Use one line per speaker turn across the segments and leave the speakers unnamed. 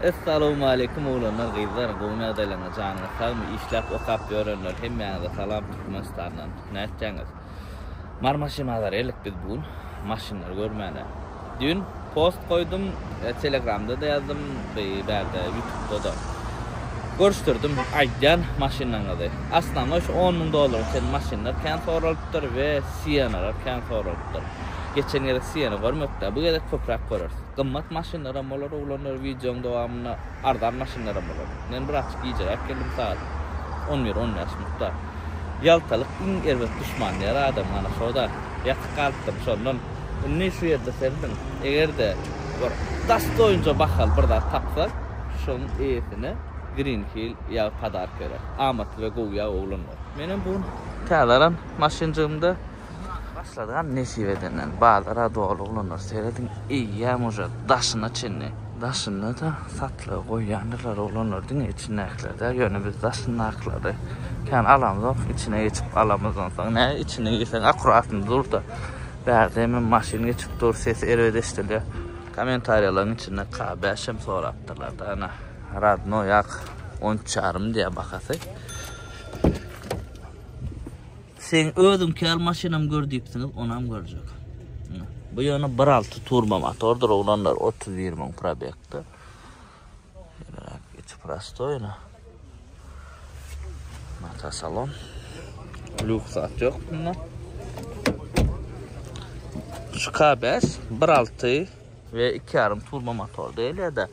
Assalamu alaikum oğlanlar, gıyızlar, qoğum adaylarına canına sağmı, işlep, oqap, görünler, hem yanıda salam Türkmenistan'dan, ne edeceğiniz? Marmaşimalar elik biz bugün, maşinler görmeyene. Dün post koydum, Telegram'da da yazdım, berde, YouTube'da da. Görüştürdüm, aydan maşinle aday. Aslında şu $10.000 sen maşinler kan sorulupdur ve Siena'lar kan sorulupdur. Geçen yere Siena görmekte, bu kadar köprak görürsün. Qımmat maşinler amalar, oğlanlar videonun devamına ardan maşinler amalar. Ben bir açık yiyecek geldim saat 11 yaşımda. Yaltalık in ervet düşman yer adam bana şoda yatıp kalktım şondan. Ne şu yerde sevdim. Eğer de dasta oyunca bakal burada tapsak şunun iyisini Green Hill ya padar köre. Ahmet ve Goya oğlanlar. Benim bu tağlaran maşincığımda başladıgan nesiveden bağlara doğru olanlar seyredin iyi yamuca daşına çinni daşına da satlı koyanlar olanlar din içine eklerde yönü biz daşına eklerde kan alamız içine geçip alamızdan sonra ne içine geçen akuratını dur da verdiğimin maşini geçip dur sesi erödeştiriyor komentaryaların içine kahbeşim sonra attılar da ana radno yak 10.5 diye bakası. Sen özüm kel maşinam gördüyseniz onam görecek. Bu yana 1.6 turbo motordur olanlar 30-20 probekti. İçi prostoyna. Mata salon. Lüksat yok bunda. Şu K5 1.6 ve 2.5 turbo motor değil ya da.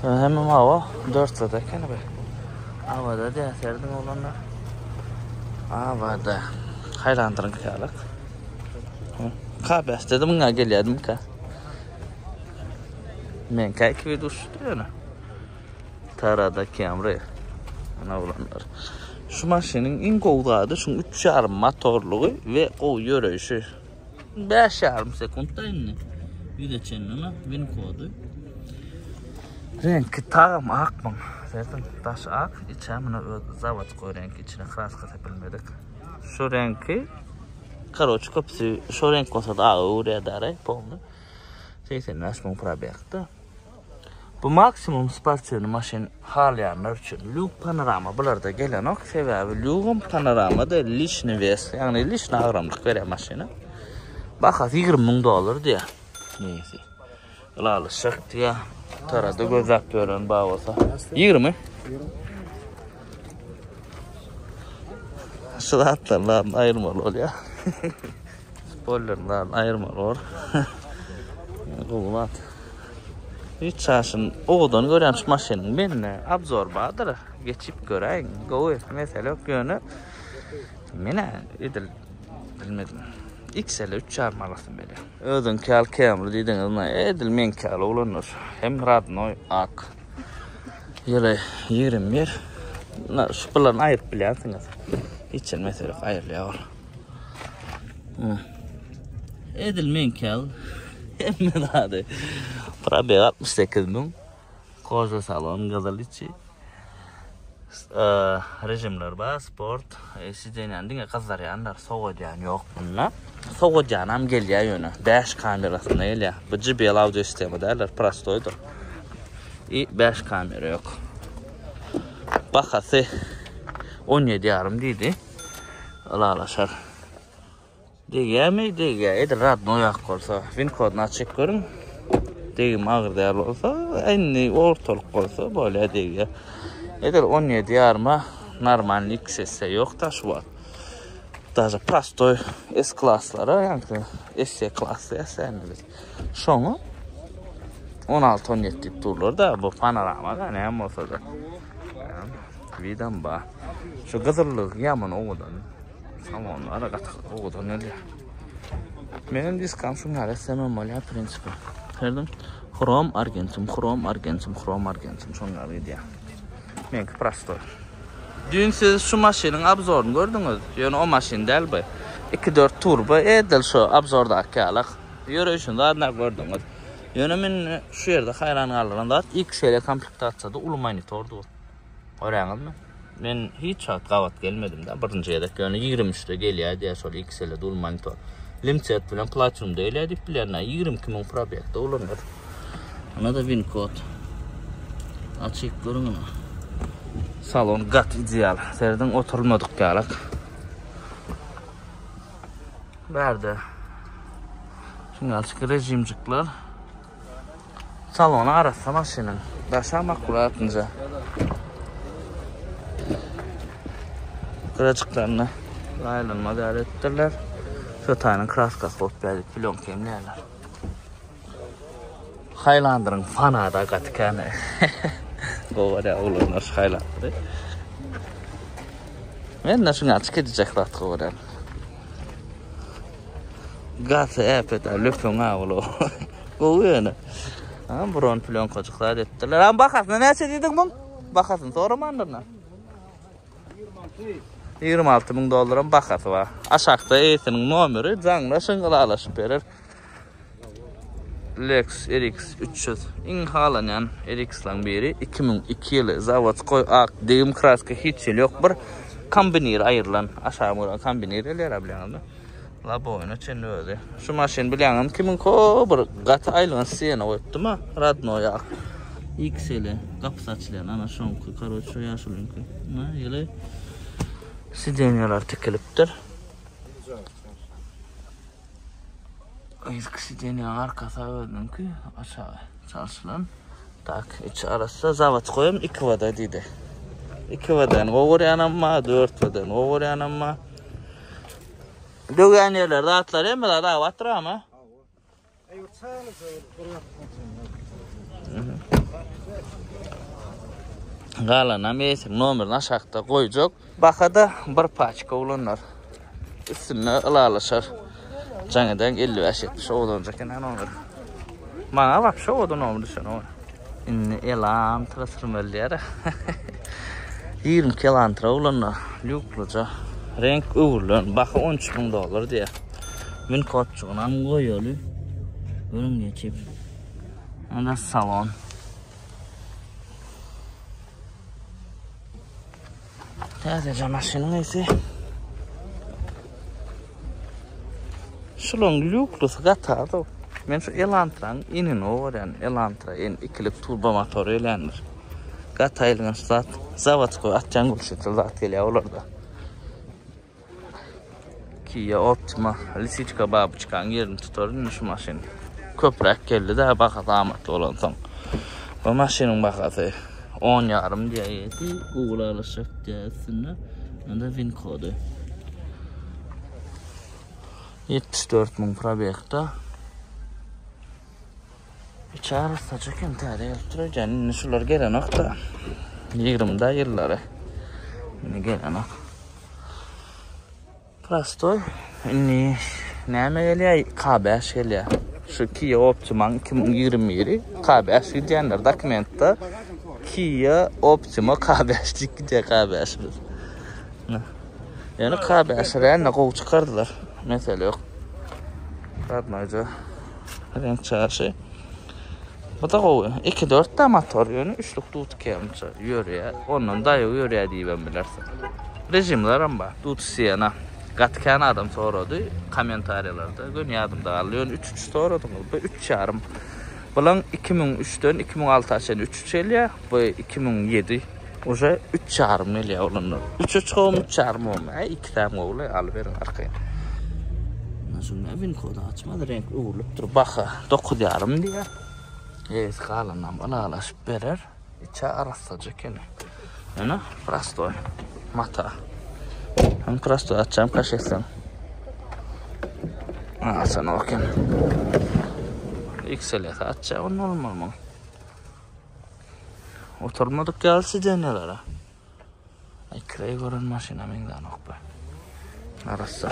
Hemen hava 4 saat ekene be. Havada da serdim olanlar. Havada. Haylandırın kıyalak. K5 dedim buna geliyordum ka. Men kayki bir düştü yana. Tarada Camry. Ana olanlar. Şu maşinin en kovdağı şu 3.5 motorluğu ve o yürüyüşü. 5.5 sekundda inni. Bir de çenini benim kodu. Renk tam akmam. Zaten taş ak, içemine zavat koy renk içine kraska tepilmedik. Şu renki karoç kapısı şu renk olsa da oraya daray pomlu. 80.000 probekti. Bu maksimum sportçunun maşin halayanlar için lük panorama bularda gelen ok sebebi lükün panoramada lişni ves yani lişni ağramlık veren maşini. Bakas $20.000 diye. Neyse. Lalı şık diye. Tarada göz yapıyorum bağ olsa. 20. Şurada atlarla ayırmalı ol ya. Spoilerla ayırmalı ol. Kulat. Hiç şaşın oğudan gören şu maşinin benimle abzor bağdır. Geçip göreyim. Go'u mesela yok yönü. Mene edil bilmedim. XL 3 armalasın böyle. Özün kel Camry dediniz ne? Edilmeyen kel olanır. Hem radno ak. Yere 21. Şu bulan ayırt biliyorsunuz. İçin mesela ayırlıyor. Edilmeyen kel. Hem de probek 68.000. Koca salon gazal içi. Rejimler var, sport. Sizden yandığı kızlar yanlar soğucan yok bunlar. Soğucanam geliyor yönü. Dash kamerasına geliyor. Bu JBL audio sistemi derler. Prostoydur. 5 kamera yok. Bakası 17.5 dedi. Alaşar. Diye mi diye. Edir radno yak olsa. Win kodunu açık görün. Deyim ağır değerli olsa. Aynı ortalık olsa böyle diye. Edir 17.5'ma normal XS yok da şu var. Даже простой S-klasları yani S-klası ya senimiz. Şonu 16-17 tip durulur da bu panorama da ne olsa da. Vidan ba. Şu gazırlık yaman oğudan. Samanlara katık oğudan öyle. Benim diskam şunları sevmem oluyor prensibi. Gördün? Krom argentum şunları diye. Menki prostoy. Dün siz şu maşinin abzorunu gördünüz. Yani o maşin değil bu. 2.4 turbo edil şu abzordaki alak. Yürüyüşünde adına gördünüz. Yani ben şu yerde hayran alırında XL komplektasyada ulu monitordu. Oraya mı? Ben hiç kavat gelmedim de. Birinci yedek yani 23'te geliyor diye sonra XL'de ulu monitor. Limset bilen platinum değil edip bilenler 22.000 probekte olurlar. Ana da win code. Açık görün ana. Salon gat ideal. Serden oturmadık galak. Berde. Şimdi açık rejimcikler. Salonu arasa maşinin. Daşa makul atınca. Kıracıklarını ayrılma değer ettirler. Şu tane kraskası ot verdik pilon kemlerler. Highlander'ın fana da katkane. Govar ya olurlar Highlander'ı. Ben de şunu açık edecek rahat govar ya. Gatı epeder löpün ağlı. Govuyor ne? Buron pilon kocuklar ettiler. Ama bakasın ne dedin bunu? Bakasın sonra mı andırına? 26.000 doların bakası var. Aşağıda eğitinin numeri canlı şıngıla alaşıp verir. Lex RX 300 inhalanan RX'lan biri 2002 yılı zavod koy ak deyim kraska hiç yıl yok bir kombinir ayrılan aşağı mıra kombinir elere bilen la boyuna çenli öyle. Şu maşin bilen kimin ko bir gatı aylığın siyana oyttu mu? Radno ya. XL kapı saçlayan ana şonku karoço yaşılınki. Ne yılı sidenyalar tıkılıptır. Sideniyanın arkası öldüm ki aşağı çalışılan. Tak içi arası zavat koyum 2 vada dedi. 2 vadan oğuryanama 4 vadan oğuryanama. Dögen yerler rahatlar emmeler daha vatır ama. Galan mesin numaranı aşağıda koyacak. Bakada bir paçka olanlar. Üstüne ılalaşır. Canıdan 50-70 oğlancakken olur. Bana bak şu oğlan oldu sen o. İnni elantra sürmeliyer. 20 kilantra olanlar. Lükluca. Renk uğurlan. Bakı 13.000 dolar diye. Min kotçuğuna mı koyuyor? Görün geçip. Anda salon. Tezece maşının ise. Şulun lüklusu gatadı. Men şu elantran inin oğuran. Elantra in ikilik turbo motoru elenir. Gataylığın zat. Zavat koy atcan gülşetil zat geliyor olur da. Kia Optima Lisichka babı çıkan yerini tutarın şu maşin. Köprek geldi de baka damatlı olan son. Bu maşinin bakası 10 yarım diye yedi. Google alışık diyesinde. Da win kodu. 74.000 probekta. İçeri saçıkken tane yaptıracaksın. Şular gelen nokta. 20'da yılları. Gelen nokta. Prastoy. Ne geliyor? KBH geliyor. Şu Kia Optima 2020'yi KBH diyenler dokumentte Kia Optima KBH diye KBH biz. Yani KBH'leri ne kol çıkardılar. Mesela yok. Radmayca. Renk çarşı. Bu da o 2-4 da motor yönü 3'lük tut kemçe yürüye. Onun da yürüye diye ben bilirsin. Rejimler ama tut siyana. Gatkan adam soradı komentarlarda. Gün yadımda alıyor 3 soradım. Bu 3 yarım. Bulan 2003'ten 2006 aşağı 3 eliye. Bu 2007 oje 3 yarım eliye olunur. 3 çıkım 3 yarım olma. 2 tane oğlu alıverin arkaya. Nasıl evin kodu açmadı renk uğurlup dur. Baka 9 yarım diye. Yes kalanam alaş verir. İçe arasacak yani. Yani prastoy. Mata. Ben prastoy açacağım kaşıksın. Sen okuyun. XL'e açacağım normal mı? Oturmadık gelsi denelere. Ay krey görün maşina mingdan ok be. Arası.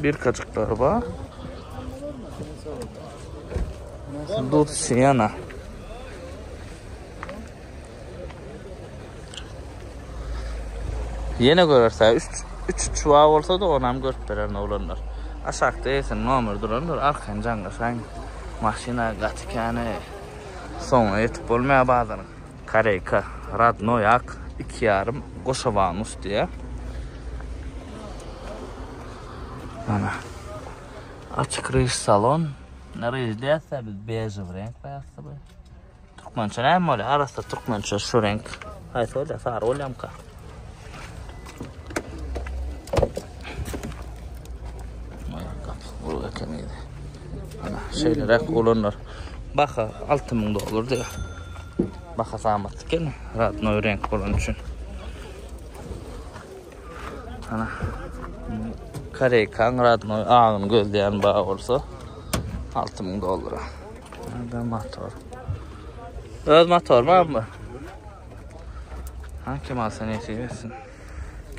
Bir kaçıklar var. Dut siyana. Yine görürse 3 çuvağı olsa da onam görüp veren olanlar. Aşağıda yesin nomer duranlar arkan canlı sen maşina gatikane sonra yetip olmaya bağlanır. Kareyka, Radnoyak, 2 yarım Koşavanus diye. Ana. Açık reis salon. Reis deyse biz bej renk bayası bu. Türkmençe ne mi öyle? Arası Türkmençe şu renk. Hayır öyle sarı olayım ka. Bu ekemiydi. Ana şeyler olanlar. Baka 6000 dolar diyor. Baka zahmet ki rahat no renk olan için. Ana. Kare kan rahat no ağın göldeyen bağ olsa 6000 dolara. Nerede motor? Öz motor var mı? Hangi malzeme seviyorsun?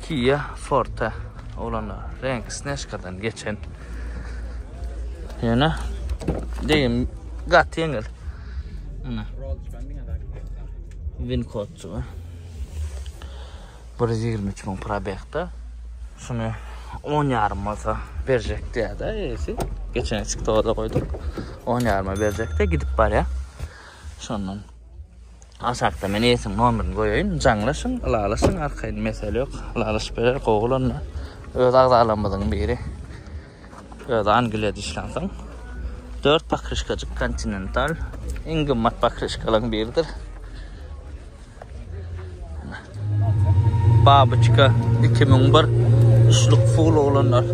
Kia Forte olanlar. Renk Sneshka'dan geçen. Yani deyim gat yengel. Ana. Vincochu var. 123 bin probekte. Şunu 10 yarımasa verecek diye de iyisi. Geçen çıktı orada koyduk. 10 yarıma verecek de gidip var ya. Şundan. Aşağıda men esim numarini koyayım. Canlaşın, alaşın. Arkayın mesele yok. Alaş böyle koğulanla. Öz ağzalamadığın biri. Öz Angliya dişlansın. 4 bakrışkacık Continental. En gımmat bakrışkalan biridir. Babuçka 2001 üçlük full olanlar.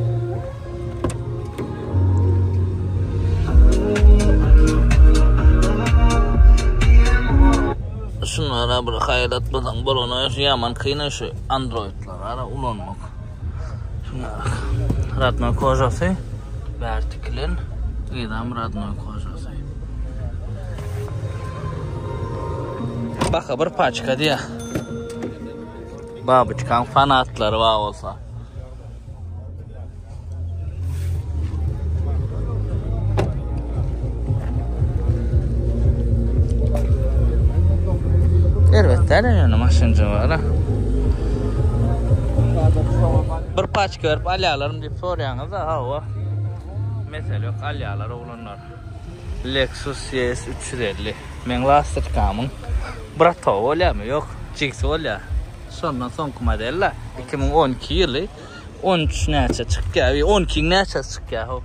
Şunlara bir hayratmadan bolana yaman kıyına şu Android'lar ara ulanmak. Şunlara Radno kojası vertiklen idam Radno kojası. Baka bir paçka diye. Babuçkan fanatları var olsa. Evet, yani maşıncı var ha. Bir paçka verip alyalarım deyip soruyanız da hava. Mesela yok alyaları olanlar. Lexus YS 350. Men lastik kamın. Brato olya mı? Yok. Jigs olya. Sondan sonki modeller 2012 yılı 13 neçe çıkıyor. 12 neçe çıkıyor.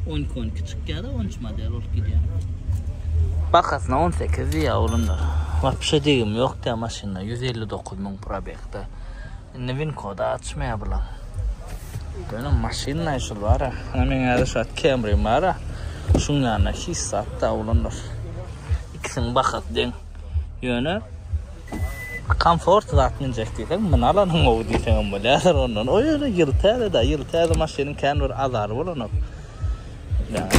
12 çıkıyor da 13 model olup gidiyor. Bakasına 18 ya oğlumlar. Var bir şey diyeyim yok diye maşinle 159 bin probekte. Nevin kodu açmaya bulan. Benim maşinle işi var ha. Hemen şu an Camry var ha. Şunun yanına hissat da oğlumlar. İkisini bakat den. Yönü. Komfort zatmayacak diyeceğim. Ben alanım o diyeceğim böyle. Yazar ondan. O öyle yıltayda maşinin kendi bir azarı olan. Yani.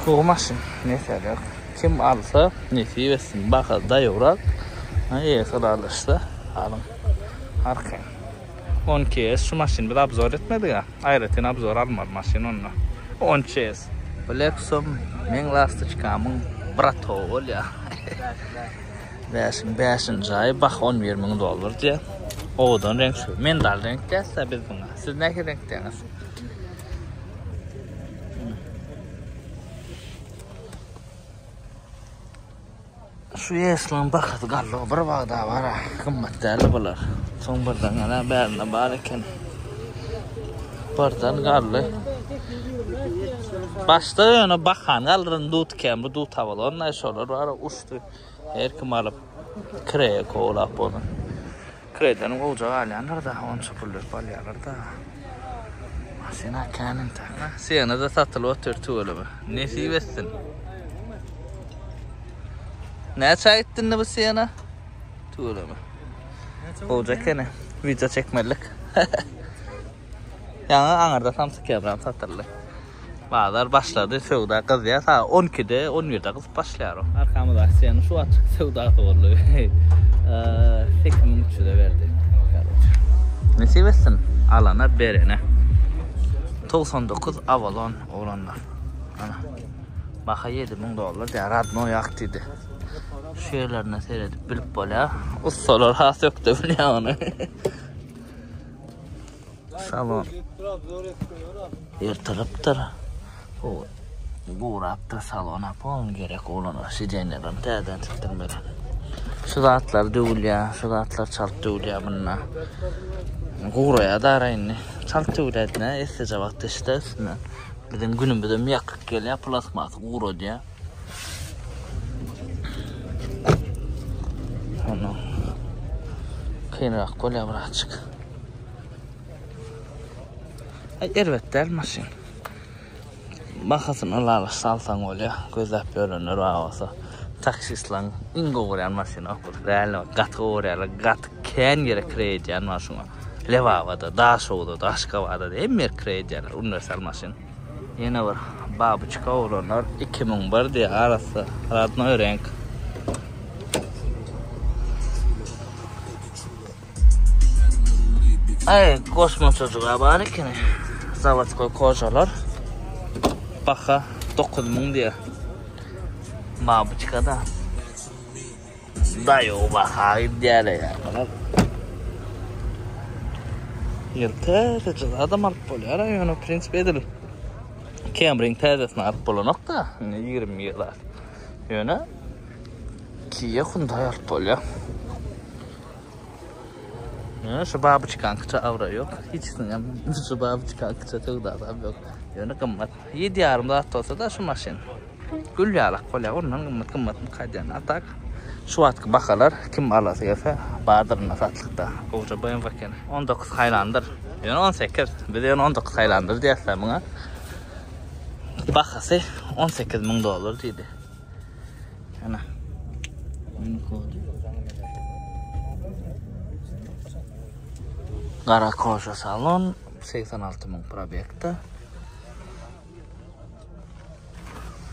Bu maşin mesela yok. Kim alsa nesi versin. Bakar da yorar. Yesel alırsa alın. Arkaya. 12 şu maşin bir abzor etmedi ya. Ayrıca abzor almadı maşin onunla. 12 Lexus men lastik kamın Brato ol ya. Beşin cay bak 11 bin dolar diye. Odan renk şu. Men dal renk gelse biz buna. Siz ne renk deniz? Şu yeslan bakat gallo bir bağda var ha. Kımmetli bular. Son birden yana berine bareken. Birden gallo. Başta yana bakan galrın dut kemri dut havalı. Onlar şolar var uçtu. Her kim alıp kreye koğulap onu. Kreyden olacağı alyanlar da on çapulur balyanlar da. Masina kendin takma. Siyana da satılı oturtu öyle mi? Nesi versin? Ne çayıttın ne bu siyana? Tuğla mı? Olacak yani. Video çekmelik. Yani anarda tam sıkıyorum satırlı. Bağlar başladı sevda kız ya. 12'de 11'de kız başlıyor. Arkamda siyana şu açık sevda doğru. 8300'de verdi. Ne seversin? Alana berene. 99 Avalon olanlar. Ana. Baka 7000 dolar diye Radno yaktıydı. Şu yerlerine seyredip bilip böyle ustalar ha söktü bile onu. Salon. Yırtırıptır. Bu raptır salona pon gerek olan o sidenlerin teden çıktım böyle. Şu zatlar değil ya. Şu zatlar çalt değil ya bununla. Kuğraya da arayın. Çalt değil edine. Esse cevapta işte üstüne. Bizim günümüzde mi yakık geliyor. Plasması kuğra diye. Onu. Kıyınarak kolya bırakık. Evet değil maşin. Bakasın olarla salsan olya. Gözlep görünür havası. Taksislan ingo uğrayan maşin okul. Realne gatı uğrayan gatı ken yere kreyeceğin maşin. Levavada, Daşoğlu, Daşkavada da emmer kreyeceğin universal maşin. Yine var. Babuçka olanlar 2001 diye arası. Radnoy renk. Ay kosmos çocuğa bari ki ne? Zavatkoy kocalar. Baka 9.000 diye. Babuçka da. Dayo baka ideale ya. Yıltı adam alıp oluyor. Yani prensip edilir. Camry'in tezesini alıp bulunak da 20 yıllar. Yani Kia Hyundai alıp oluyor. Yani şu babuçkan kıça avra yok. Hiçsin ya. Şu babuçkan kıça çok da adam yok. Yani kımmat. 7 yarımda at olsa da şu maşin. Gül yalak oluyor. Ondan kımmat kaydyan atak. Şu atkı bakalar kim alası gelse Bahadır'ın satlıkta. Koca boyun bakın. 19 Highlander. Yani 18. Bir de 19 Highlander diyesler buna. Bakası $18.000 dedi. Ana. Qara koşa salon 86.000 probekta.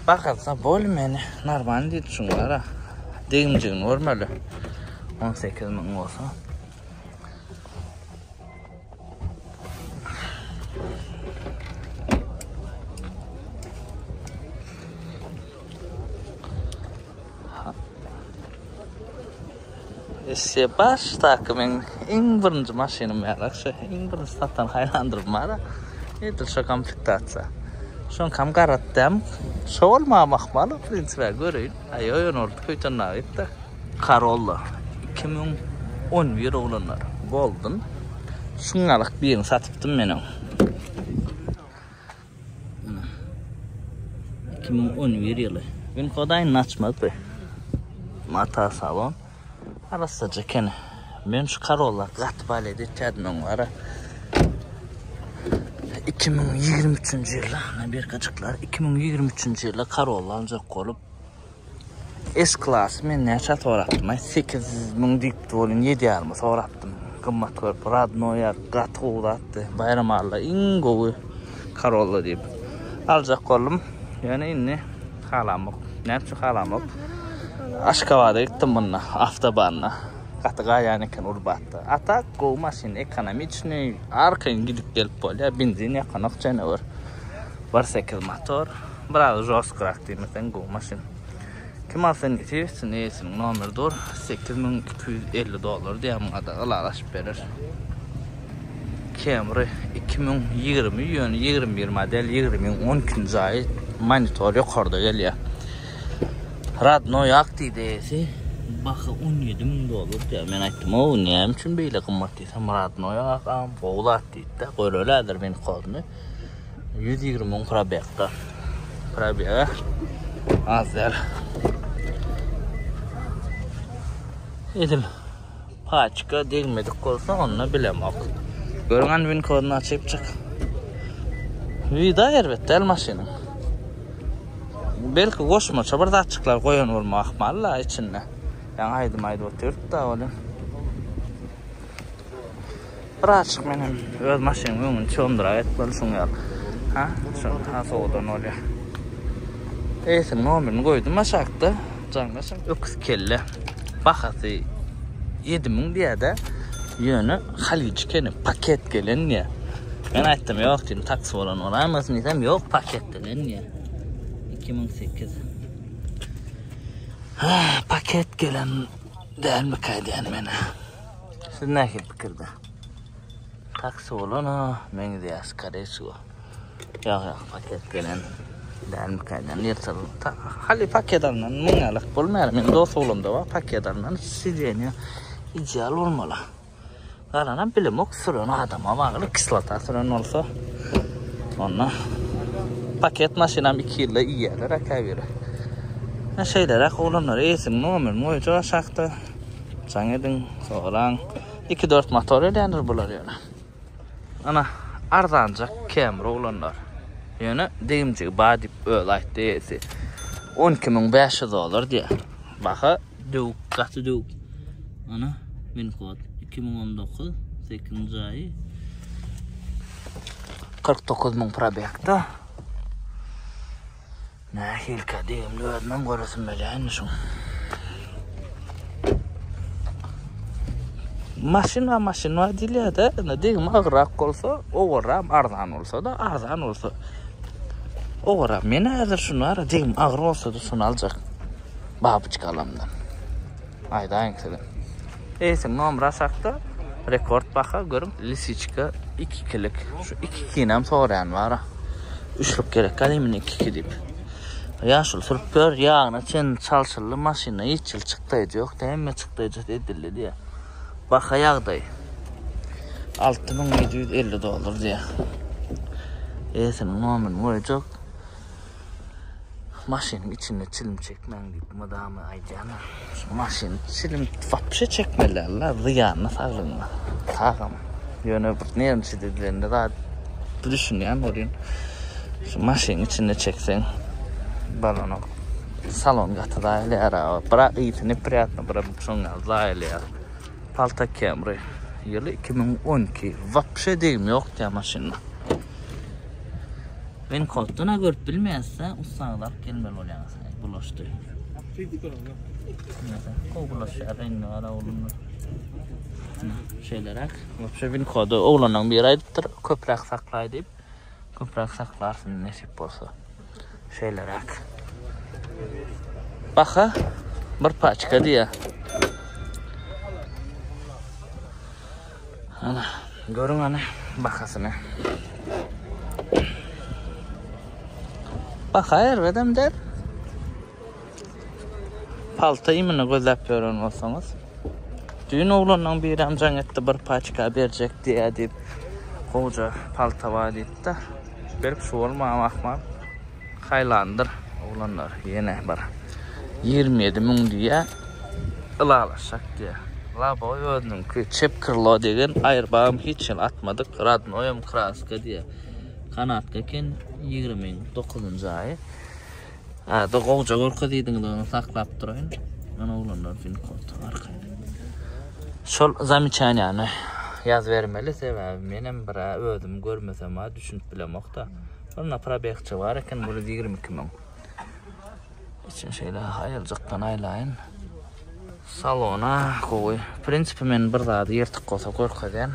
Bakarsa bölmeni normal değil şunlara. Deyimciğin normal. 18.000 olsa. İşte baş takımın en birinci maşinim yaraksa, en birinci satan haylandırım var. Edil şu komplektatsa. Şun kam qarattım. Şu olmamak malı prinsipe göreyim. Ay oyun ordu köytanına gitti. Corolla 2011 olanlar. Golden. Şungalık birini satıptım benim. 2011 yılı. Ben kodayın açmadı. Mata salon. Arasıca kene. Ben şu Corolla qatbali detadının var. 2023 yıla bir kaçıklar 2023 yıla Corolla ancak olup S-Class men neçe sorattım. 8.000 dikti olun 7 yarımı sorattım. Kımmat körp Radno'ya qatı uğrattı. Bayram ağırla ingoğu Corolla deyip alacak olum. Yani inni halamok. Neçe halamok. Aşkavada gittim bununla avtobanla. Katıga yani kan urbatta. Atak go maşin ekonomi için arkayın gidip gelip böyle benzin yakınok canavar. Var 8 motor. Biraz jos kıraktı mesela go maşin. Kim alsan getirirsin neysin nomer dur $8.250 diye amada alaşıp verir. Camry 2020 yani 21 model 2012 ay monitor yukarıda geliyor. Radnoy aktivitesi bakı $17.000 diye ben aytdım o neyim için böyle kımmatlıysam Radnoy'a akam boğulat deydi koyuyorlardır beni kodunu 120 probekta probeka az der edim paçka değilmedik olsa onunla bilemek görünen beni kodunu açıp çık vida elbette el maşinin belki koşma çabarda açıklar koyan olmak malla içinde yani haydi oturup da olun bırakık benim öz maşinimin çondura et böyle şunu yap ha şunu soğudan oluyor eysin nomerini koydum aşağıda canlasın öküz kelle bakası 7.000 diye de yönü halici kene paket gelen ya ben ayttım yok dedim taksi olan olamaz mıydım yok paket gelen ya 2008 paket gelen değil mi kaydiyen beni siz ne fikirde taksi olan ha beni de asgari su yok paket gelen Dälmekden ýertel. Hali paketlerinden müňalyk bolmaýar. Men dost oğlumda var paketlerinden sizeni ideal bolmaly. Garana bilemok süren adama bagly kislota süren bolsa onda paket maşinam 2 ýylda iýerler akabyry. Şeyler oğlanlar esim nomer moýja aşakda. Jaňydyň soňraň 2-4 motor edenler bular ýöne. Ana arzanjak Camry oğlanlar. Ýöne deýimji badip öl aýtdy esi. 12.500 diýe. Baha döwük gaty döwük. Ana men kod 2019 8-nji aý 49.000 probekda. Nähilkä diýimli ödmen görürsün belän şu. Maşina dilede ne diýim agrak bolsa, ogram arzan bolsa da arzan bolsa. Ogram men häzir şunu ara diýim agr bolsa da şunu aljak. Babyçyk alamdan. Aýdaň sizin. Esim nomra sakda rekord baha görüm lisiçka 2 kilik. Şu 2 kinam soran var. 3lük gerek galimin 2 diýip. Yaşıl sürpör yağına çen çalşıllı maşina hiç yıl çıktıydı yok da emme çıktıydı edildi diye. Baka yağday. 6.750 dolar diye. Esin nomen koyacak. Maşinin içinde çilim çekmen deyip madamı aycana. Maşin çilim vapşe çekmelerler rıyanına sağlığına. Sağım. Yöne bir neyim çidirlerinde daha düşünüyen orayın. Şu maşinin içinde çeksen. Balonu salon gatada era para itini priятно para bukşonga zaýly. Palta Camry ýyly 2012 vapşe diýim ýok diýe maşina. Ben koduna görüp bilmeýärse ussaňlar gelmeli bolýaňyz. Bulaşdy. Kovulaşýar indi ara olunur. Şeylerak vapşe bin kodu oğlanyň bir aýdypdyr köprak saklaý diýip köprak saklarsyn nesip bolsa. Şeylerak. Baka bir paçka diye. Ana görün ana bakasını. Baka ervedem der. Paltayı mı gözlep görün olsanız. Düğün oğlanın bir amcan etti bir paçka verecek diye deyip koca palta var etti. Berip şu olma akmam. Haylandır oğlanlar yine var. 27.000 diye ılalaşak diye. La boy ödüm ki çep kırlo degen ayırbağım hiç yıl atmadık. Radnoyum kraska diye. Kanatka ken 29. ayı. Da koca korku deydin onu saklap durayın. Ana oğlanlar fin koltuğu arkaya. Şol zamichaniyany yaz vermeli sebäbi menem bir ödüm görmesem ha düşünüp bilemok da. Ona probekçi var eken bu 22.000. İçin şeyler hayırcıktan aylayın. Salona koy. Prinsipi men bir zady ýertik bolsa korkadan.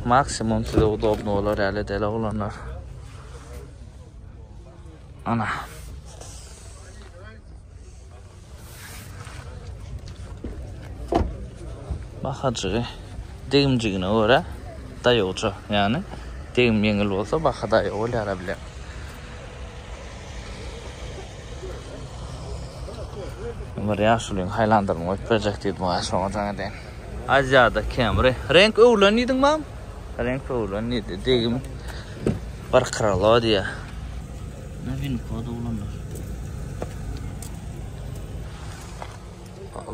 Maksimum size udobno olar äle dele olanlar. Ana. Bakacığı deyimcigine göre dayoğucu yani deyim yengil olsa baka dayoğu yarabilir. Bir yaşlıyım Highlander'ın o projektiydi bu aşamadan edin. Azyada Camry. Renk oğlan neydin mam? Renk oğlan neydi deyim. Bir kralı diye. Ne bin kodu oğlanlar.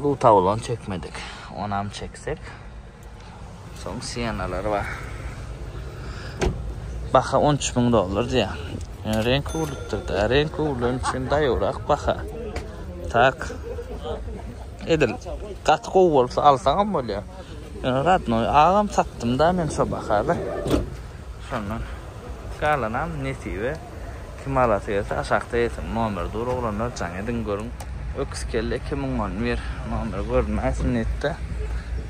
Luta olan çekmedik. Onam çeksek. Son siyenalar var. Baka 13.000 dolar diye. Yani renk uğurluktur da. Renk uğurluğun için dayorak baka. Tak. Edil. Kat kovu olsa alsağım oluyor. Yani radnoy ağam sattım da men şu bakardı. Sonra kalanam netive. Kim alatı yasa aşakta yetim. Nomer dur oğlanlar can edin görün. Öküz kelle 2011 nomer görmezsin nette.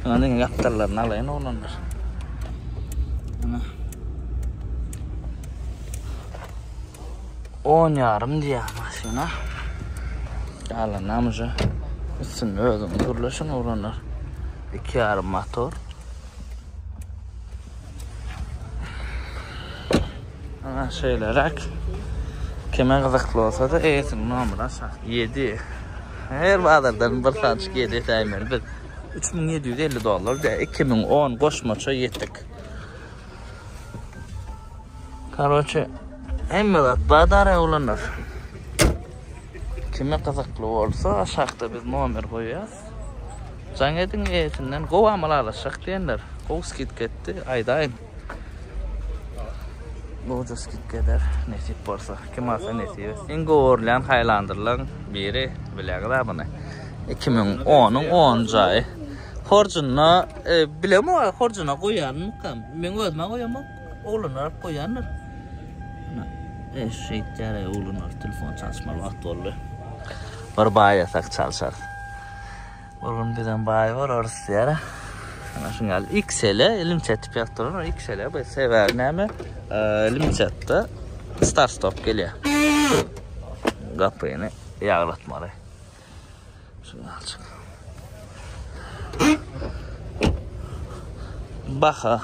Onun yaptırlarını alayın oğlanlar. Ana. 10 yarım diye maşina. Kalan namıca. Üstünü ödüm durlaşın oğlanlar. 2 yarım motor. Ana şeylerek kime kızıklı olsa da eğitim numara 7. Her bağlardan bir saatçık 7 taymer. Biz $3750 de 2010 koşmaça yettik. Короче, emmelat badara ulanır. Kime kızıklı olsa aşağıda biz numara koyuyoruz. Zangetin eğitimden kovamalı alışık diyenler. Kov skit gitti aydayın. Ucuz skit gider nesip borsa. Kim alsa nesip. İngi uğurlayan haylandırılan biri bileğiler bunu. 2010'un 10. ayı. Horcuna bilem o horcuna koyan mı kam? Ben özme koyamam. Oğlunlar koyanlar. Eşeklere oğlunlar telefon çalışmalı vakti oldu. Bir bayi yasak çalışar. Oğlum birden bayi var orası yere. Ana şungal XL'e limchat tip yaptırır. XL'e bu sever nemi? Limchat'ta start stop geliyor. Kapıyını yağlatmalı. Şunu alacak. Baka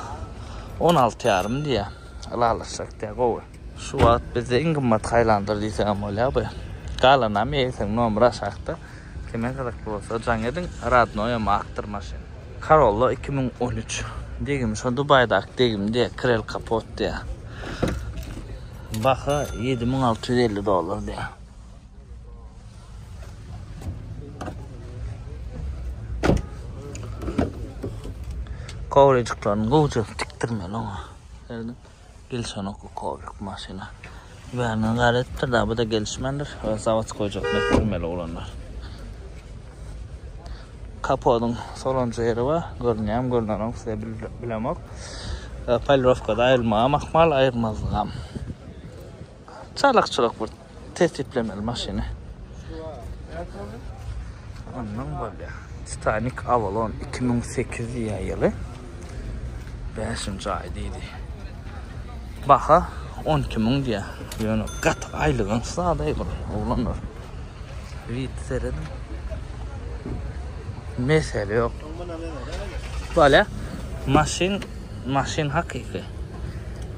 16 yarım diye alışacak diye kovu. Şu vaat bize en kımmat haylandır diysem oluyor bu. Kalanam yeysen numara şaktı. Kime kadar olsa Canged'in Radno'ya maktır maşin. Corolla 2013. Degim şu Dubai'da degim diye krel kapot diye. Baka $7650 diye. Kovriciklerini kovucu tiktirmeli ona. Gelsen oku kovruk maşina. Güvenliğin gayrettir da bu da gelişmendir. Zavat koyacak tiktirmeli olanlar. Kapodun soluncu yeri var. Görünüyorum, görünüyorum. Size bilemek. Paylovkada ayırmaya makmal ayırmazlığım. Çalak bir testiplemeli maşini. Ondan böyle. Titanic Avalon 2008 yılı. 5. aydıydı. Baka 12.000 diye. Yani kat aylığın sağdayı oğlanlar. Vid seyredin. Mesele yok. Böyle maşin hakiki.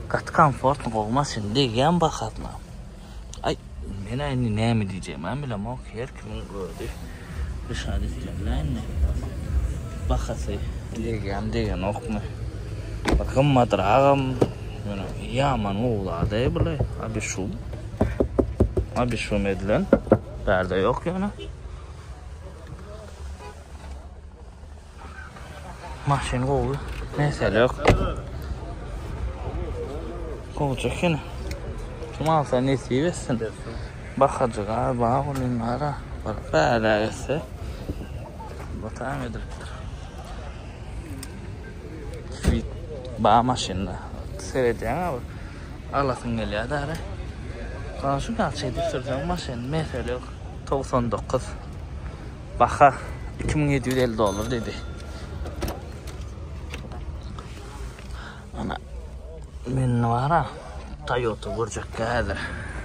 Kat komfort olmasın diyen bakatma. Ay ben aynı ne mi diyeceğim ben bilmem o her kimin gördü. Dışarı diyeceğim lan ne? Bakası diyen okma. Bakın madragam yani yaman oğla değil bile. Abi şu medilen perde yok yani. Maşin kovu. Mesele yok. Kovacak yine. Kim alsa nesi versin. Bakacak abi onlara. Böyle ise. Bu tamam edilir. Fit. Bağ maşinle. Seyredeceğim abi. Allah'ın geliyor da. Kana şu kadar şey düşüreceğim maşin. Mesele yok. 99. Baka $2750 dedi. Ana ben var ha Toyota görecek geldi.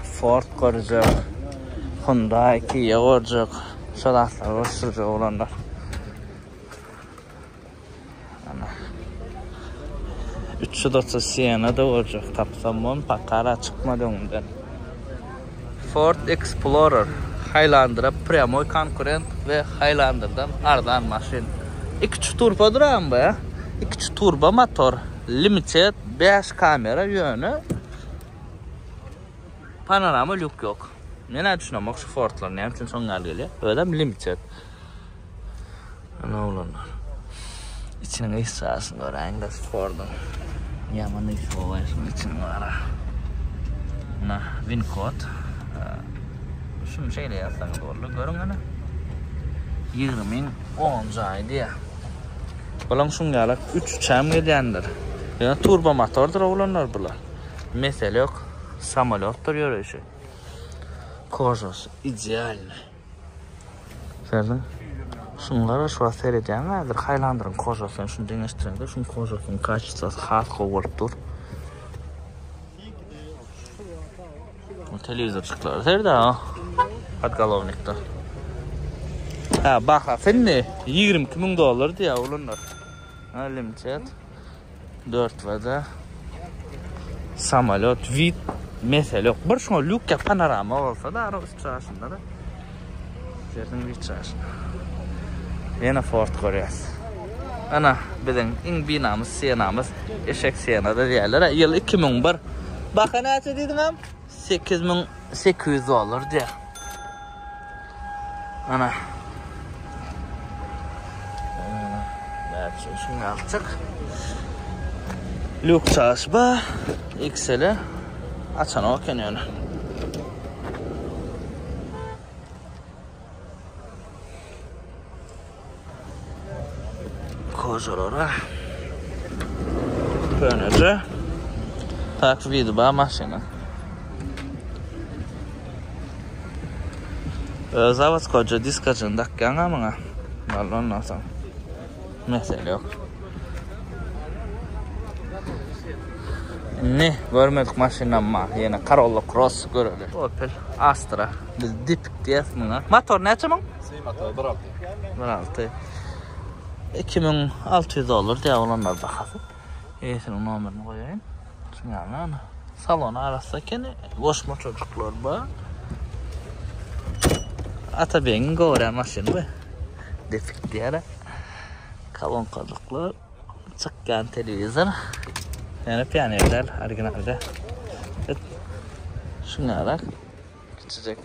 Ford görecek. Hyundai Kia görecek. Şalatlar görecek olanlar. Ana 330 Sienna da görecek. Tapsam pakara çıkmadı ondan. Ford Explorer Highlander'a Primoy konkurent ve Highlander'dan ardan maşin. 2 turbo duran bu ya. 2 turbo motor. Limited 5 kamera yönü. Panorama look yok. Ne düşünüyorum şu Ford'lar ne için son geliyor. Öyle limited. Ne olanlar. İçinin ısrasını göreyim de Ford'un. Yaman ısı olayısının içinin var. Na Wincott. Şu şeyle yazsanız olur. Görün hani. 20'in 10. ayı diye. Balan şungalar 3 çam gelyenler. Yani turbo motordur olanlar bunlar. Mesele yok. Samolyottur yürüyüşü. Kozos ideal. Serdin. Şunlara şu an seyredeceğim vardır. Highlander'ın Kozos'un şunu dengeştirelim. Şunun Kozos'un kaçısı hard cover'dur. Televizor çıktılar. Serde ha. Podgalovnik'ta. Ha bak efendim. $22.000 diye olanlar. Limited 4 vada Samolyot, vid mesele yok. Bir şo lükka panorama olsa da ara üstüne da. Yerden geçer. Yine Ford Koreas. Ana bizim in binamız, siyanamız, eşek siyanada diyorlar. Yıl 2001. Bakın ne dedim am? 8800 olur diye. Ana. Belki şunu alacak. Lük çalışma. XL'e. Açan o yani. Kocalara. Böylece. Tak video maşina. Zavod koca diskacın dakkan ama. Vallahi nasıl? Mesele yok. Ne? Görmedik maşina ama. Yine Corolla Cross görülür. Opel Astra. Biz dip diye buna. Motor neçe mi?
Motor 1.6.
2600 olur diye olanlar bakası. Eğitim numaranı koyayım. Şimdi ana. Salonu arasındaki boşma çocuklar bu. Atabey'in gören maşını bu. Defik diye. Kalon çocuklar. Çıkan televizyon. Yani piyanirler orijinalde. Şuna bak. Küçücük.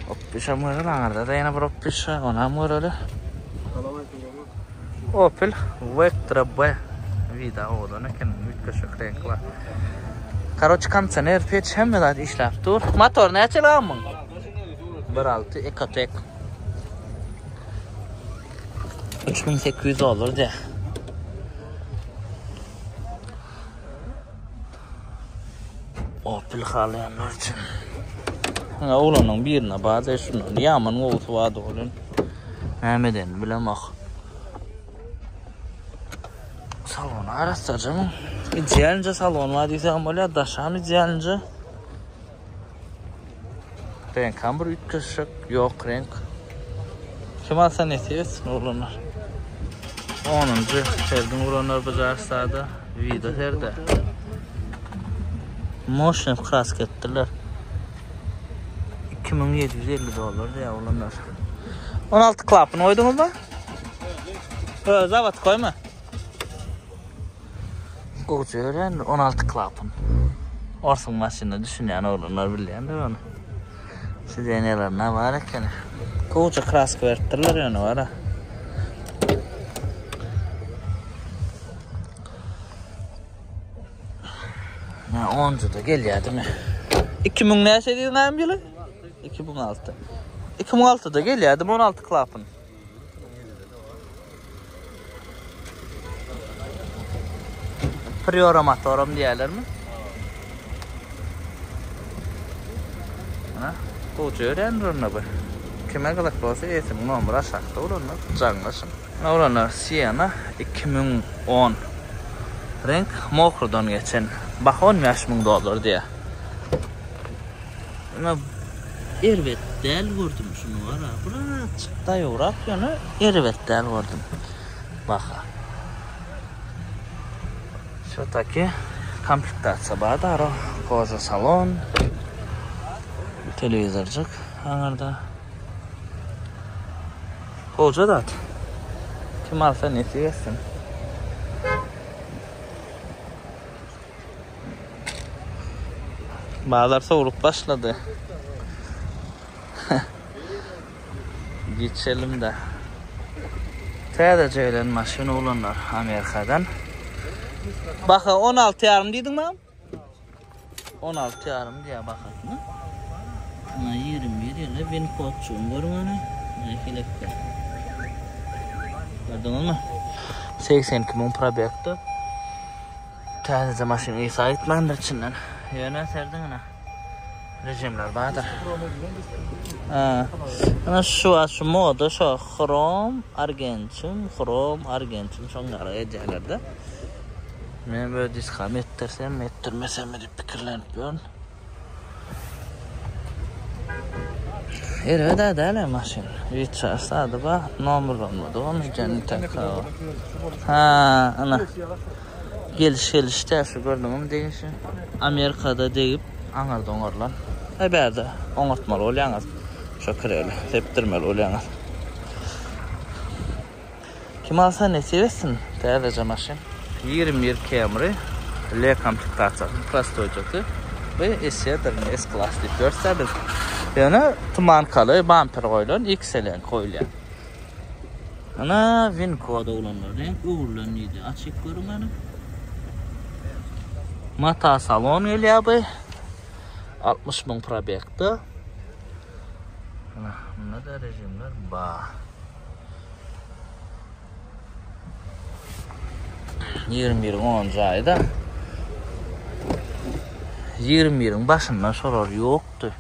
Oppisha mı öyle? Da yine bir Oppisha. Ona mı öyle? Opel Vectra B. Vida oldu. Ne kadar büyük renk var. Karoç kansener peç hem de işlep dur. Motor ne açılan mı? 1.6 Ecotec. 3800 olur diye. Opel halayanlar için. Oğlanın birine bazı şunun yaman oldu vardı oğlun. Mehmet'in bilemek. Salonu arasacağım. İdealince salon var diyeceğim böyle daşam idealince. Renk hamur 3 kışık yok renk. Kim alsa ne seviyorsun oğlanlar? 10. Sergin oğlanlar bacarsa da video nerede? Motion crash ettiler. 2750 dolar diye oğlanlar. 16 klapını oydunuz mu? Zavod koyma. Koca öğren 16 klapın. Orsun maşinine düşünen oğlanlar bilen de onu. Size neler ne var ki? Koca krask verdiler yani var ha. Ne 10'da geliyor değil mi? 2000 ne şeydi ne yılı? 2006. 2006'da geliyor değil mi 16 klapın? Prioromatorum diyorlar mı? Ha? Koca öğrenir onu bu. Kime kadar olsa eğitim numara aşağıda olanlar canlasın. Olanlar Sienna 2010 renk Mokro'dan geçen. Bak 10 yaşımın dolar diye. Ama ervet del vurdum şunu var ha. Bırak çıktı yorak yani ervet del vurdum. Bak. Şuradaki komplektasyon var da koca salon. Televizorcuk hangarda. Koca da. Kim alsa nesi yesin. Bağlar soğuk başladı. Geçelim de. TDC'lerin maşını olanlar Amerika'dan. Bakın 16 yarım dedim mi? 16 yarım diye bakın. 21 ile ben koçum görün onu. Filipte. Gördün mü? 82 bin probekti. TDC maşını iyi sahiplendir içinden. Yöne serdin ana. Rejimler vardır. Ana şu moda şu krom argentin şunları ederlerdi. Men böyle diskam ettirsem ettirmesem de fikirlenip görün. Erede değil maşin. Vitçası da bak numara olmadı. Onu cennet takıyor. Ha ana. Geliş şu gördüğüm deyişi. Amerika'da deyip anarda oňarlan. Bäde oňartmaly bolýaňyz. Şo kireli, tepdirmeli bolýaňyz. Kim alsa nesibetsin? Täze maşyn. 21 Camry, L komplektatsiýa, prostoýjy we S-dir, S-Class diýip görsändir. Ýöne tumankaly bumper goýulan, XL'en goýulýan. Ana Winco'da olanlar, renk uğurlanıydı. Açık görün. Mata salon geliyor bu. 60.000 probekti. Ne da rejimler? Ba. 21'in 10. ayda. 21'in başından sorar yoktu.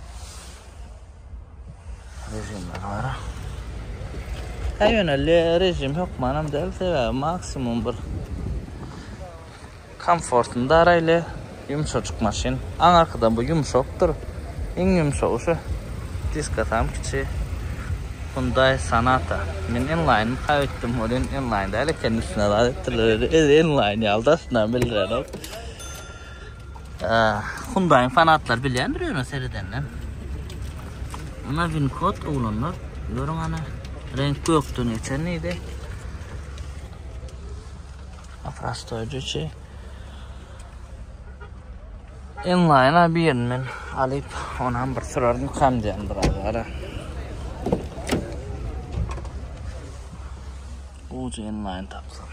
Rejimler var. Yöneli rejim yok manam değil. Maksimum bir komfortunda arayla yumuşacık maşin. An arkadan bu yumuşaktır. En yumuşağı şu diska tam kiçi. Hyundai Sonata. Men inline kaybettim onun inline değil. Kendisine aletleri inline yaldasından bildiren. Hyundai fanatlar bilendir onu seridenler. Ona Winco olanlar görün ana. Renk göktü neçen neydi? Prostoýjy. Inline'a bir men alyp onam bir sürerdim kamdan birazara. Ucu inline tapsam.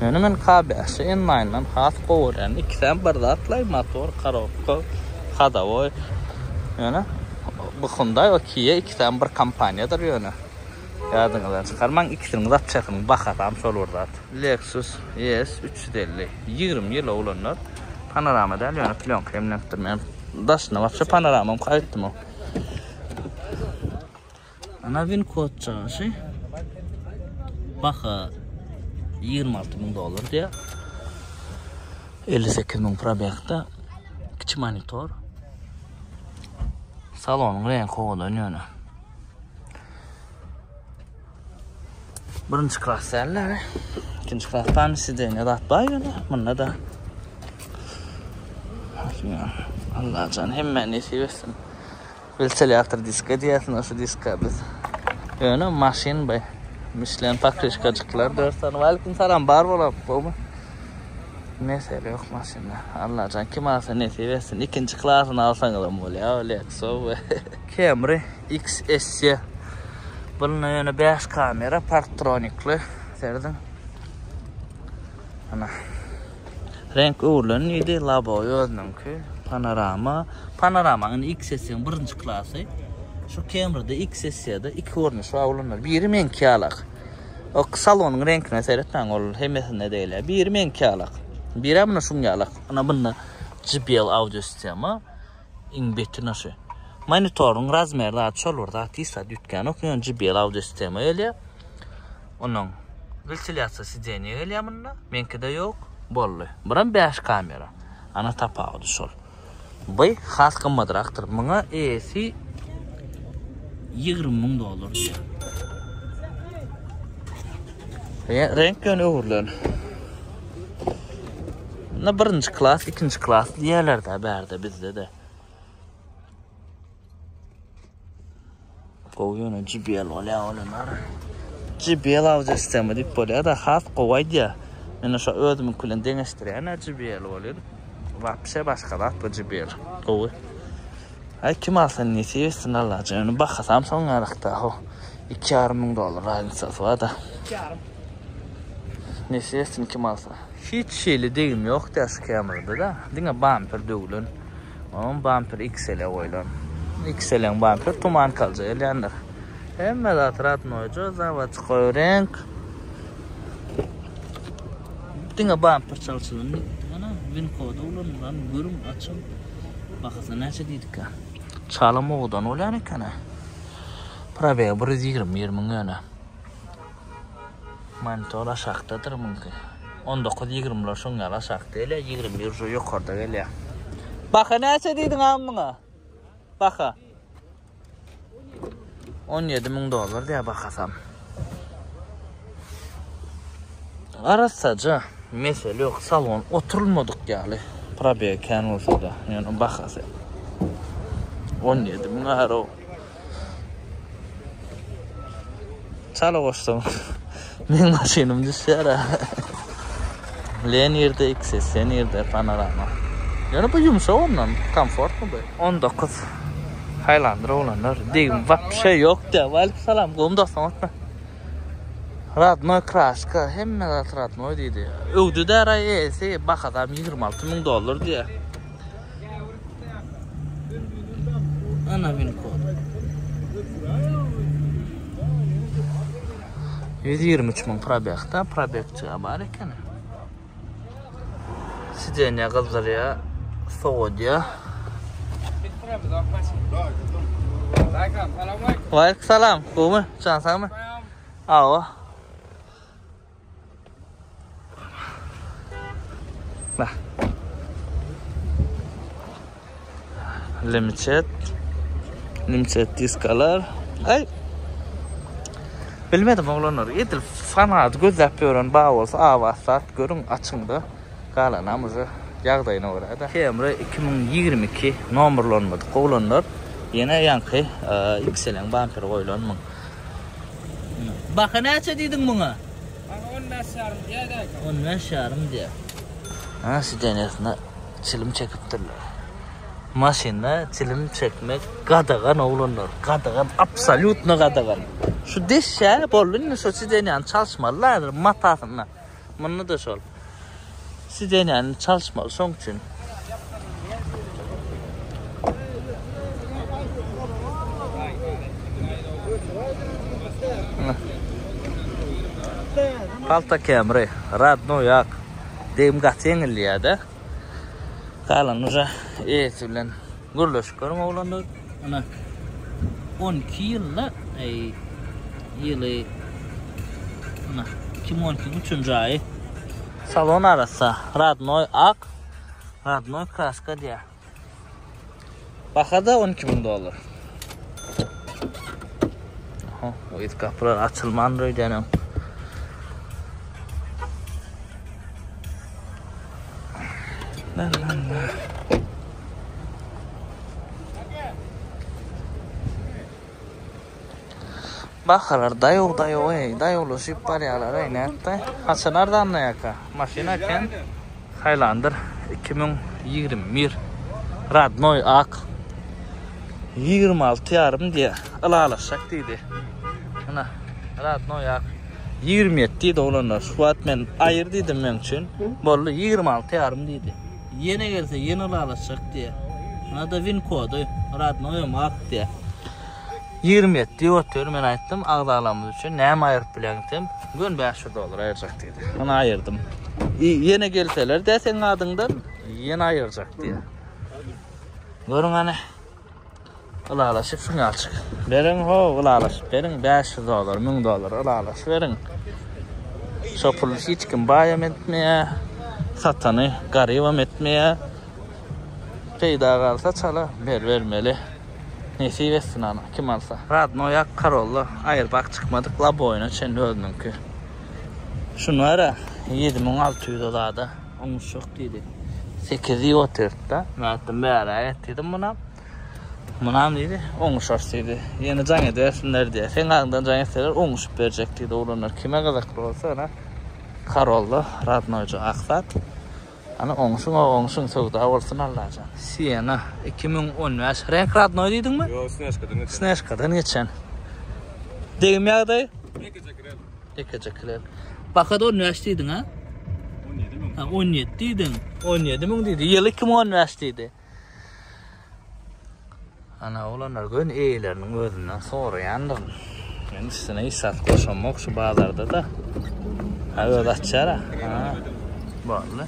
Yani men KBS inline'dan has goýan ikisi birde atlay motor karokko hadawoy. Yani bu Hyundai o Kia ikisinden bir kampaniyadır yani. Yadınızdan çıkarman ikisini de çekin bakatam solurdat. Lexus ES 350 20 yıl olanlar panorama değil yani plonk emnektirmeyen. Daşına varsa panoramam kayıttım o. Ana Winco çağışı baka $26.000 diye 58.000 probekte kiçik monitor. Salonun renk koğudan yani. Birinci klas yerler. İkinci klas panisi de ne dat bay yani. Bununla da. Allah can hemen nesi versin. Ventilator diska diyesin o diska biz. Yani maşin bay. Michelin pakrişkacıklar 4 tane. Aleyküm selam bar olalım. Bu mu? Neyse yok maşinler. Allah can kim alsa nesi versin. İkinci klasını alsan adam oluyor. Lexus ve Camry XS. Bunun yönü 5 kamera parktronikli. Serdin. Ana. Renk uğurlanın iyiydi. Labo yönünki. Panorama. Panoramanın XS'nin birinci klası. Şu Camry'de XS'de 2 görünüş var olanlar. Biri menki alak. O salonun renkine seyretten olur. Hemesinde değil. Biri menki alak. Biri bunu şunga alak. Ana bununla JBL audio sistemi. İnbeti nasıl? Monitorun razmeri daha çolur daha tisa dütken okuyon JBL audio sistemi öyle. Onun ventilasyon sistemi öyle bununla. Menki de yok. Bollu. Buran 5 kamera. Ana tapağı sol. Bu has kımmadıraktır. Buna ES'i $20.000 diye. Renk yönü uğurlan. Buna birinci klas, ikinci klas diğerlerde berde bizde de. Koyuyor JBL olanlar. JBL audio sistemi deyip böyle da has koyay diye. Yani şu ödümün külün dengeştiren JBL oluyor. Vapşe başka da bu JBL koy. Ay kim alsan nesi yesin Allah canım. Bakasam son arakta o $2.000 aynısı var da. Nesi yesin kim alsa. Hiç şeyli değilim yok da şu Camry'da da. Dine bumper dövülün. Onun bumper XL'e koyulan. XL'en bumper tuman kalacak elyanlar. Hem de atrat noycu zavat koyu renk. Dine bumper çalışılın. Ana Winco'da ulan görüm açım. Bakasa neçe dedik ha. Çalım oğudan olan ikana. Probeye 120 yana. Monitor aşağıdadır mümkün. 19-20'lar şunlar aşağıda ile 21 şu yukarıda geliyor. Baka neçe dedin amına? Baka. $17.000 diye bakasam. Arasaca mesele yok, salon oturulmadık yani. Probeye kan olsa da yani bakası. 17 bin euro. Çala koştum. Benim maşinum dışarı. Lenir'de XS, Lenir'de panorama. Yani bu yumuşak ondan, komfort mu bu? 19. Highlander olanlar. Diyeyim, vap şey yok diye. Aleykümselam, qo'm dostum atma. Radnoy kraska, hemme de Radnoy deydi. Öldü de arayesi, bak adam 26 bin dolar diye. Ana bin kod. 123 bin probekta, probekçiye var ekan. Sidenya kızlar ya, soğud ya. Aleykümselam, qo'mi, chansangmi? Ava. Bak. Limited diskalar. Ay. Bilmedim oğlanlar. Edil fanat gözlep görün bağ olsa avasat görün açındı. Qalanamızı yağdayına uğradı. Camry 2022 numberlanmadı. Oğlanlar yine yankı yükselen bumper koyulanmın. Bak neçe dedin buna? 15,5 diye. Ha, sidenesine çilim çekiptirler. Maşinne çilim çekmek qadağan oğlanlar. Qadağan, absolutno qadağan. Şu deşe bolun şu sidenen çalışmalılar matasına. Bunu da sol. Sidenen çalışmalı son için. Palta Camry, Radno yak. Deyim gatengil ya da. Kalan uza bilen gurluş görüm oğlanlar. Ana 12 yılla yılı ana 2012 3. ayı. Salon arası Radnoy ak, Radnoy kraska diye. Bakada 12 bin dolar. O it kapılar açılmandı canım. Lan. Bakar dayolu şipar yalar aynatta. Hasanardan ne yaka? Maşina ken Highlander 2021 Radnoy ak 26 yarım diye alalaşak dedi. Ana Radnoy ak 27 dolarlar. Suat men ayır dedim men için. Bollu 26 yarım dedi. Yine gelse yeni alalaşak diye. Ana da win kodu Radnoy ak diye. 27 otur men aytdım ağdalamız için näme ayırıp bilendim. Gün 500 dolar ayıracak dedi. Onu ayırdım. Yine gelseler de sen adından yine ayıracak diye. Görün hani. Alalaşıp şunu açık. Verin alalaşıp verin 500 dolar, 1000 dolar alalaşıp verin. Sopulur hiç kim bayam etmeye, satanı garivam etmeye. Peyda kalsa çala vermeli. Nesi versin ana kim alsa. Radnoy Karollu ayır bak çıkmadık la boyuna çen öldüm ki. Şunu ara 7600 dolarda onun çok dedi. 8'i oturttu. Ben bir ara ettim buna. Buna dedi 10 şart dedi. Yeni can edersinler diye. Sen ağından can ederler 10 şart verecek dedi olanlar. Kime kadar olsa ana Karollu Radnoycu aksat. Ana onsun sövda olsun Allah'can. Siena 2015 renk Radnoy dedin mi?
Yo, Sneshka'dan.
Sneshka'dan geçen. Deyim ya dayı? Ekecekler. Bakada 15 dedin ha?
17 mi?
Ha 17 dedin. 17 mi dedi? Yıl 2015 dedi. Ana olanlar gün eylerinin özünden sonra yandım. Ben üstüne isat koşamak şu bağlarda da. Ha öyle açara. Ha. Böyle.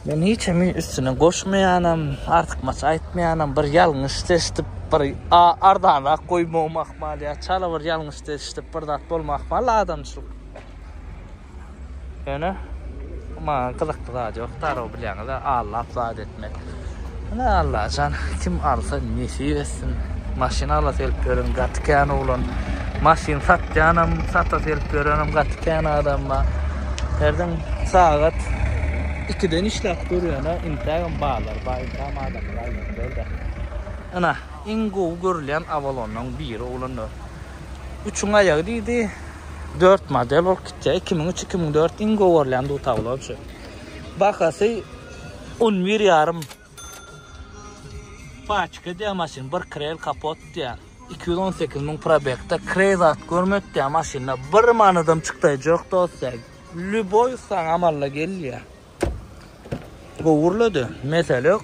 Ben hiç üstüne koşmayanım, artık maç aytmayanım, bir yanlış testip, bir ardanak koymamak mal ya, çala bir yanlış testip, bir dat bolmak mal adamçılık. Yani, ama kılık da yok, taro bilen de Allah zat etmek. Ne Allah can, kim alsa nesi versin, maşina alat elip görün, gatken olan, Maşin satcanam, sata selip görenim gatken adamma. Herden saat 2'den işlep duruyor. İntagam bağlar, bayıntagam adamlar böyle. Ana, ingo görülen Avalon'un biri olanlar. 3'ün ayağı deydi. 4 model ol kitçe 2003-2004 ingo görülen du tavla şu. Bakası 11 yarım. Paçka diye maşin bir krel kapot diye. 218 min probekta krezat görmek diye maşinle bir manıdım çıktı çok dostlar. Lüboy sana amalla geliyor. Uğurladı. Mesela yok.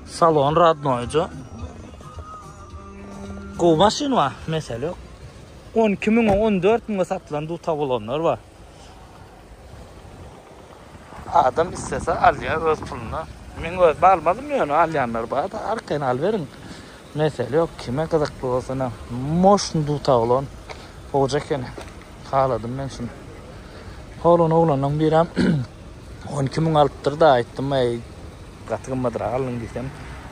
Salon radnoycu. Bu maşin var mesela yok. 12 min 14 min satılan du tavulonlar var. Adam istese alıyor öz puluna. Men öz almadım ya onu alyanlar var da arkayın al verin. Mesela yok kime kızıklı olsana. Moşun du tavulon. Olacak yani. Haladım ben şunu. Oğlanın biram 12 min alıptır da aytdım. Katığımmadır alın desem.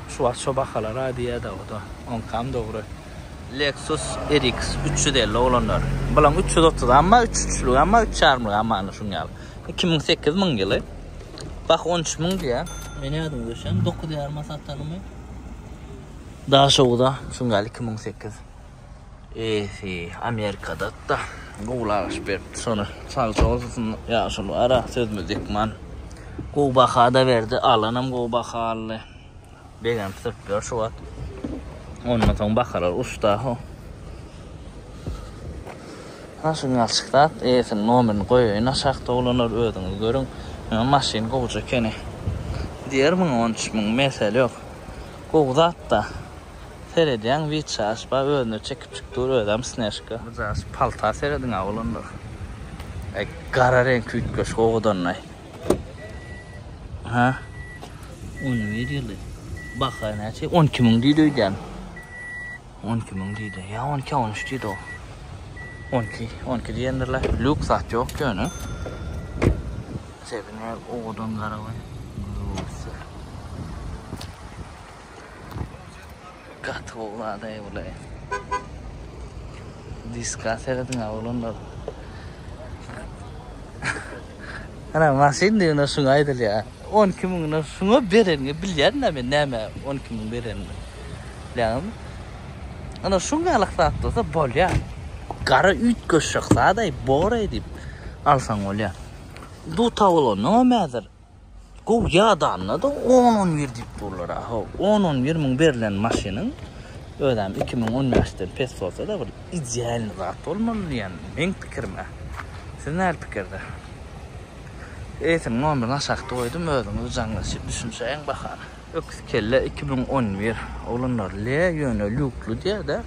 Şu aşağı bakalar hadiye de o da. 10 kam doğru. Lexus RX 350 olanlar. Bulan 330 ama 3'lü ama 3'armlı ama şunu al. 2008 min yılı. Bak 13 min diye. Beni adım düşen 9 yarma satarım mı? Daha şoğuda şunu al 2008. Amerika'da da Goğulaş verdi sonra salça olsun ya şunu ara sözmüzik man. Goğ baka da verdi alanım goğ baka aldı. Began tıpıyor şu at. Ondan sonra bakalar usta o. Nasıl açıkta? Sen numaranı koyuyor. Aşağıda olanlar ödünüz görün. Maşin kovucu kene. Diğer min 13 min mesele yok. Kovuda da. Serediyen viçaş ba ödünü çekip çıktı ödem sneşka. Bizas palta seredin olanlar. Kara renk ütköş kovudan nay. Ha? 11 yılı. Baka ne şey 12 min diyordu. 12 min deydi. Ya 12-13 deydi o. 12 diyendirler. Lük sat yok gönü. Sebine oğudun karavay. Katı oğlada evlay. Diska seyredin oğlanlar. Ana masin diyorlar şuna aydıl ya. 12 min şuna verin. Bilyar ne mi? 12 min verin. Lan ana şunga alaqtatsa bol ya. Qara üt köşüqsa da bor edip alsan ol ya. Du tavlo no matter. Go ya da anladı 10 verdik dolara. Ha 10 min berilen maşinin ödem 2015'te pes olsa da bir ideal zat olmalı yani. Men fikirme. Siz ne fikirde? Eğitim numarını aşağıda koydum ödümüzü canlaşıp düşünsəyin bakar. Öks kelle 2011 olanlar le yönü lüklü diye de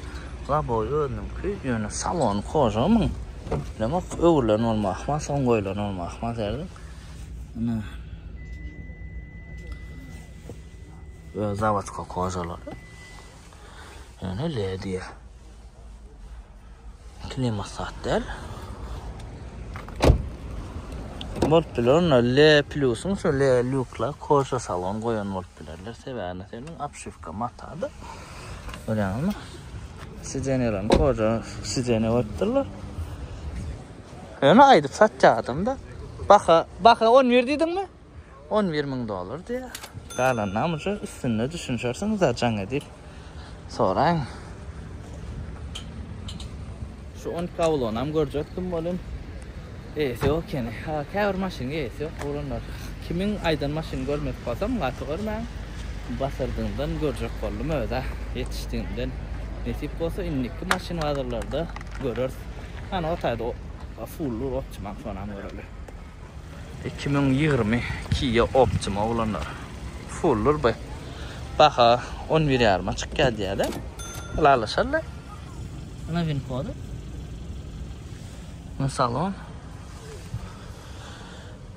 la boy ödüm ki yönü salon kocaman. Ama öğürlen olmak mı, son koyulan olmak mı derdim. Ve zavatka kocalar. Yani le diye. Klima saatler. Voltpilarna L plus'un şöyle lükla koşa salon koyan voltpilarlar severler senin apşifka matada. Öyle mi? Sizenelan koca sizene voltpilar. Yani aydıp satacaktım da. Baka 10 verdiydin mi? 11 min dolar diye. Kalan namuca üstüne düşünürseniz zaten değil. Sorayım. Şu 10 kavlonam görecektim bolun. Yok yani. Kâr maşin yok olanlar. Kimin aydan maşin görmek kalsam gatı görmem. Basırdığımdan görecek oldum öyle. Yetiştiğimden nasip olsa inniki maşin varlardı görür. Hani o tayda fullur optimal falan görülür. 2022'ye optimal olanlar. Fullur be. Baka 11 yarım açık geldi ya da. Alaşarlar. Ne bin kodu? Ne salon?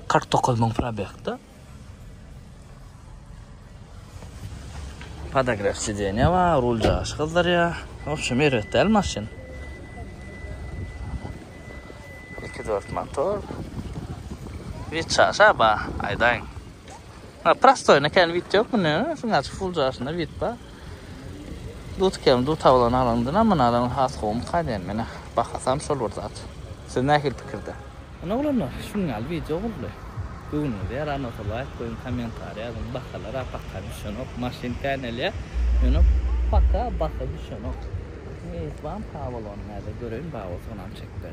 49 min probekta. Подогрев сиденья var, rulcaş kızlar ya. Общем erettel maşin. 2.4 motor. Vitçaş ba aydan. Prostoy ne kan vit yok mu ne? Şunga fullcaşına vit ba. Dut tavlan alındın ama alan has home kaden mena. bakasam şol bolzat. Siz nähil pikirde? Ana ulanlar, şungal video boldy. Bugün de anlatılay, koyun komentar yazın, bakalara düşönok, maşin kanalya, ýöne baka düşönok. Mezban pavalon näde görün, bawa sonam çekip.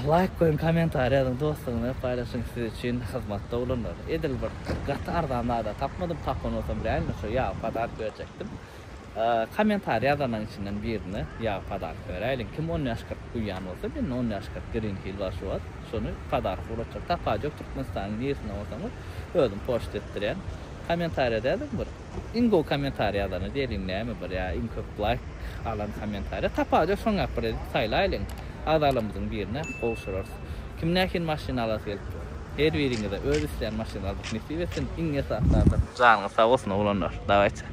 Like koyun, komentar yazın, dostlarına paylaşın siz için hizmetde olunlar. Edil bir gatardan da tapmadım, tapman olsam bilen şu ya padar görecektim. Komentar yazanın içinden birini ya padar görelim. Kim 10 yaşkart uyan olsa ben 10 yaşkart Green Hill var şu an. Şunu padar kuracak. Tapacak Türkmenistan'ın yerisine olsanız ödüm post ettiren. Komentar edelim bir. Ingo komentar yazanı diyelim ne mi bir ya in köp like alan komentar. Tapacak son yapar saylayın. Adalımızın birine oluşuruz. Kim näkin maşina alas gelip her birinize öz isteyen maşina alıp nisip etsin. İnge saatlarda canı sağ olsun olanlar. Davayça.